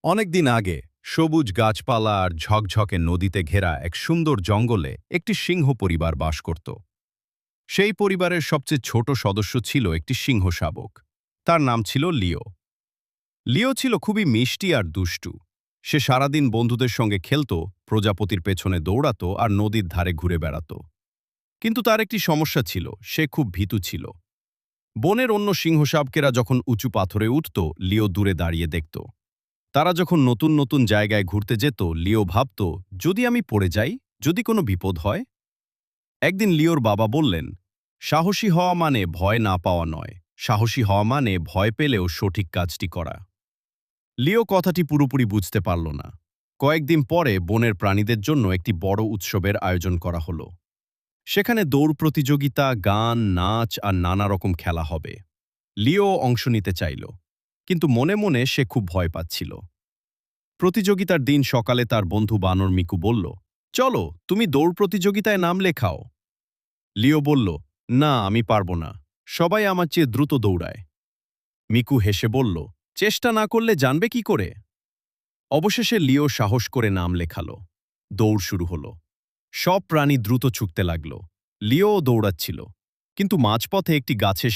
অনেকদিন আগে সবুজ গাছপালা আর ঝকঝকে নদীতে ঘেরা এক সুন্দর জঙ্গলে একটি সিংহ পরিবার বাস করত। সেই পরিবারের সবচেয়ে ছোট সদস্য ছিল একটি সিংহ শাবক। তার নাম ছিল লিও। লিও ছিল খুবই মিষ্টি আর দুষ্টু। সে সারাদিন বন্ধুদের সঙ্গে খেলত, প্রজাপতির পেছনে দৌড়াতো আর নদীর ধারে ঘুরে বেড়াত। কিন্তু তার একটি সমস্যা ছিল, সে খুব ভীতু ছিল। বনের অন্য সিংহ শাবকেরা যখন উঁচু পাথরে উঠত, লিও দূরে দাঁড়িয়ে দেখত। তারা যখন নতুন নতুন জায়গায় ঘুরতে যেত, লিও ভাবত, যদি আমি পড়ে যাই, যদি কোনো বিপদ হয়। একদিন লিওর বাবা বললেন, সাহসী হওয়া মানে ভয় না পাওয়া নয়, সাহসী হওয়া মানে ভয় পেলেও সঠিক কাজটি করা। লিও কথাটি পুরোপুরি বুঝতে পারল না। কয়েকদিন পরে বনের প্রাণীদের জন্য একটি বড় উৎসবের আয়োজন করা হলো। সেখানে দৌড় প্রতিযোগিতা, গান, নাচ আর নানা রকম খেলা হবে। লিও অংশ নিতে চাইল, কিন্তু মনে মনে সে খুব ভয় পাচ্ছিল। প্রতিযোগিতার দিন সকালে তার বন্ধু বানর মিকু বলল, চলো, তুমি দৌড় প্রতিযোগিতায় নাম লেখাও। লিও বলল, না, আমি পারবো না, সবাই আমার চেয়ে দ্রুত দৌড়ায়। মিকু হেসে বলল, চেষ্টা না করলে জানবে কি করে। অবশেষে লিও সাহস করে নাম লেখালো। দৌড় শুরু হলো। সব প্রাণী দ্রুত ছুটতে লাগল। লিও দৌড়াচ্ছিল, কিন্তু মাঝপথে একটি গাছের